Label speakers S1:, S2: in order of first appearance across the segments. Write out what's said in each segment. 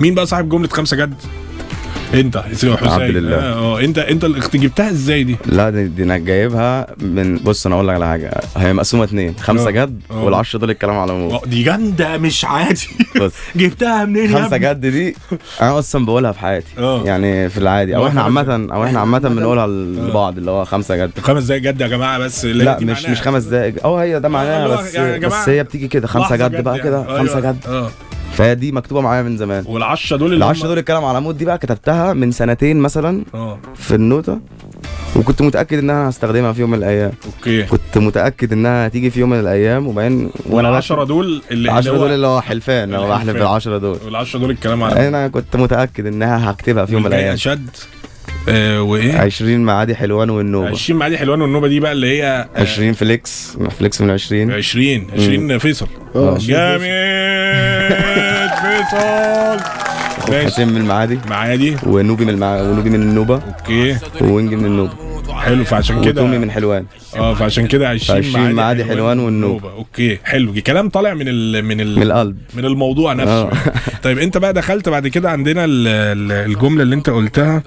S1: مين بقى صاحب جمله 5 جد؟ انت حسين.
S2: عبد الله.
S1: انت اللي جبتها ازاي دي؟
S2: لا دي انا جايبها من، بص انا اقول لك على حاجه، هي مقسومه 2، 5 جد وال10 دول الكلام على مود.
S1: دي جامده مش عادي.
S2: بص
S1: جبتها منين يا
S2: 5 جد دي انا اصلا بقولها في حياتي يعني في العادي، او احنا عامه بنقولها لبعض اللي هو 5 جد.
S1: 5 دقايق جد يا جماعه بس.
S2: لا مش 5 دقايق، هي ده معناها بس هي بتيجي كده 5 جد بقى كده 5 جد. فدي مكتوبه معايا من زمان.
S1: وال10 دول
S2: الكلام على مود دي بقى كتبتها من 2 مثلا في النوتة، وكنت متاكد انها هستخدمها في يوم من الايام.
S1: اوكي.
S2: كنت متاكد انها هتيجي في يوم من الايام، وبعدين وانا
S1: ال10 دول
S2: اللي هو حلفان، انا بحلف ال10 دول.
S1: وال10 دول الكلام على
S2: انا كنت متاكد انها هكتبها في يوم من الايام.
S1: شد وايه
S2: 20 معادي حلوان والنوبه.
S1: 20 معادي حلوان والنوبه دي بقى اللي هي
S2: 20 فليكس من
S1: 20 فيصل. جامد فيصل.
S2: حسين من المعادي ونوبي من النوبه.
S1: اوكي.
S2: ووينج من النوبه.
S1: حلو. فعشان كده
S2: وتومي من حلوان.
S1: فعشان كده 20
S2: معادي حلوان والنوبه.
S1: اوكي حلو. كلام طالع من
S2: القلب،
S1: من الموضوع نفسه. طيب انت بقى دخلت بعد كده عندنا الجمله اللي انت قلتها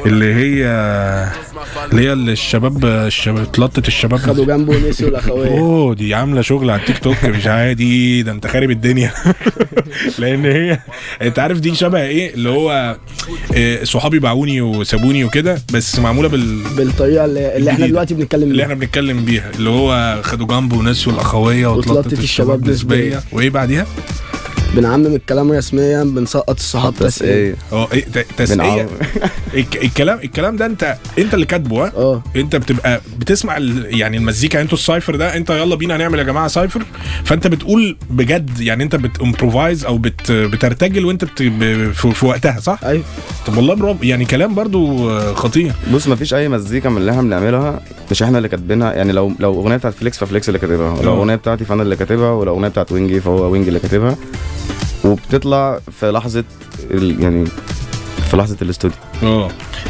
S1: اللي هي الشباب اتلطت الشباب
S3: خدوا جنبه ونسيوا الاخويه.
S1: دي عامله شغل على التيك توك مش عادي، ده انت خارب الدنيا. لان هي انت عارف دي شبه ايه اللي هو صحابي باعوني وسابوني وكده، بس معموله
S3: بالطريقه اللي احنا دلوقتي
S1: بنتكلم بيها اللي هو خدوا جنبه ونسيوا الاخويه واتلطت الشباب نسبيه. وايه بعديها؟
S3: بنعمم الكلام رسميا، بنسقط الصحاب تسقيه.
S1: تسقيه. الكلام ده انت اللي كاتبه. انت بتبقى بتسمع يعني المزيكا، انتوا السايفر ده انت يلا بينا هنعمل يا جماعه سايفر، فانت بتقول بجد يعني انت بتمبروفايز او بترتجل وانت في وقتها صح؟
S3: ايوه.
S1: طب والله برافو، يعني كلام برضو خطير.
S2: بص مفيش اي مزيكا من اللي احنا بنعملها مش احنا اللي كاتبينها، يعني لو اغنيه بتاعت فليكس ففليكس اللي كاتبها، لو اغنيه بتاعتي فانا اللي كاتبها، ولو اغنيه بتاعت وينجي فهو وينجي اللي كاتبها، وبتطلع في لحظه يعني في لحظه الاستوديو.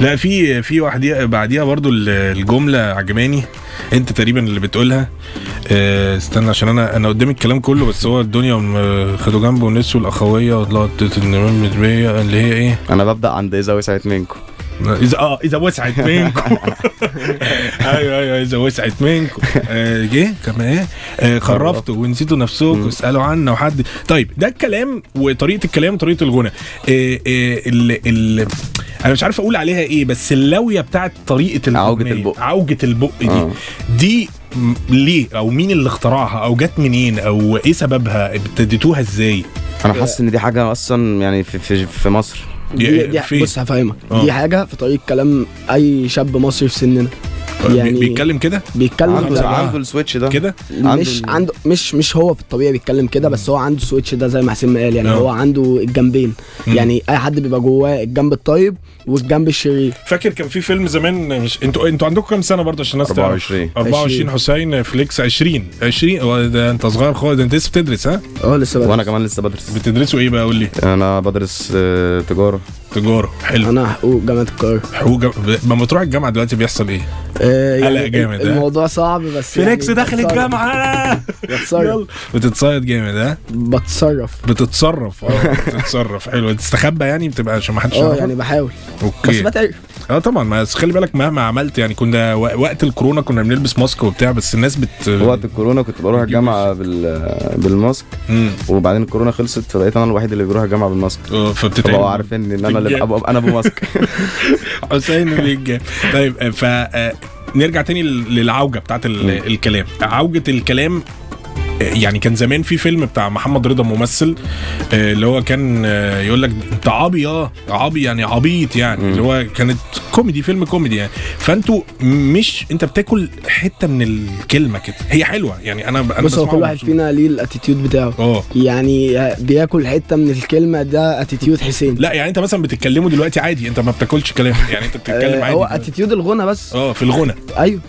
S1: لا في واحده بعديها برضو الجمله عجباني، انت تقريبا اللي بتقولها. استنى عشان انا قدامي الكلام كله، بس هو الدنيا خدوا جنبه ونسوا الاخويه وطلعت النمام مدبيه اللي هي ايه.
S2: انا ببدا عند اذا وسعت منكم.
S1: اذا وسعت منكم. ايوه اذا وسعت منكم. جه كمان ايه خرفتوا ونسيتوا نفسكم واسالوا عنا وحد. طيب ده الكلام وطريقه الكلام وطريقه الغنى. انا مش عارف اقول عليها ايه، بس اللويه بتاعت طريقه عوجة البق دي ليه او مين اللي اخترعها او جت منين او ايه سببها، ابتديتوها ازاي؟
S2: انا حاسس ان دي حاجه اصلا يعني في مصر
S3: دي بص هفهمك. دي حاجه في طريقه كلام اي شاب مصري في سننا،
S1: يعني بيتكلم كده،
S2: عنده السويتش ده
S3: كده، مش هو في الطبيعي بيتكلم كده، بس هو عنده السويتش ده زي ما حسين ما قال، يعني هو عنده الجنبين. يعني اي حد بيبقى جواه الجنب الطيب والجنب الشرير.
S1: فاكر كان في فيلم زمان، مش انتوا عندكم كام سنه برضه عشان الناس تعرف؟ 24 حسين فليكس 20 ده انت صغير خالص، ده انت لسه بتدرس ها؟
S3: لسه بدرس.
S2: وانا كمان لسه بدرس.
S1: بتدرسوا ايه بقى قول لي؟
S2: انا بدرس تجاره.
S1: حلو.
S3: انا حقوق جامعه القاهره.
S1: لما تروح الجامعه دلوقتي بيحصل ايه؟
S3: يعني
S1: جامد.
S3: الموضوع صعب بس
S1: فليكس يعني داخل الجامعه بتتصيد جامد. بتتصرف حلو. تستخبى يعني بتبقى عشان ما حدش يعرف.
S3: يعني بحاول.
S1: اوكي.
S3: بس بتعرف.
S1: طبعا، بس خلي بالك مهما عملت يعني كنا وقت الكورونا كنا بنلبس ماسك وبتاع، بس الناس
S2: وقت الكورونا كنت بروح الجامعه بالماسك، وبعدين الكورونا خلصت فبقيت انا الوحيد اللي بيروح الجامعه بالماسك، فبقوا عارفين ان انا اللي انا ابو ماسك.
S1: حسين بيجي. طيب نرجع تاني للعوجه بتاعت الكلام. عوجه الكلام يعني كان زمان في فيلم بتاع محمد رضا ممثل اللي هو كان يقول لك انت عبي يعني عبيط يعني اللي هو كانت كوميدي، فيلم كوميدي يعني. فانتوا مش انت بتاكل حته من الكلمه كده، هي حلوه يعني. انا
S3: بص هو كل واحد فينا ليه الاتيتيود بتاعه. يعني بياكل حته من الكلمه، ده اتيتيود حسين.
S1: لا يعني انت مثلا بتتكلموا دلوقتي عادي، انت ما بتاكلش كلام يعني، انت بتتكلم عادي.
S3: هو اتيتيود الغنى بس.
S1: في الغنى.
S3: ايوه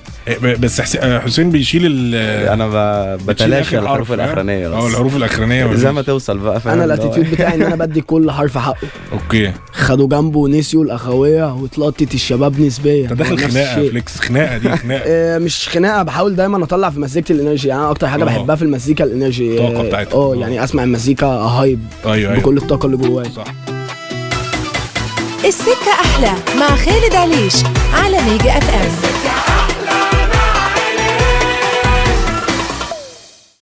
S1: بس حسين بيشيل
S2: انا بتلاشى الحروف الاخرانيه بس.
S1: الحروف الاخرانيه
S2: زي ما توصل بقى.
S3: انا الاتيتيود بتاعي ان انا بدي كل حرف حقه.
S1: اوكي.
S3: خدوا جنبه ونسيوا الاخويه واتلطت الشباب نسبيا.
S1: انت داخل خناقه فليكس، خناقه دي خناقه.
S3: مش خناقه، بحاول دايما اطلع في مزيكه الانرجي. يعني انا اكتر حاجه بحبها في المزيكا الانرجي،
S1: الطاقه بتاعتها.
S3: يعني اسمع المزيكا هايب.
S1: أيوة.
S3: بكل الطاقه اللي جوايا.
S1: صح.
S4: السكة أحلى مع خالد عليش على ميجا FM.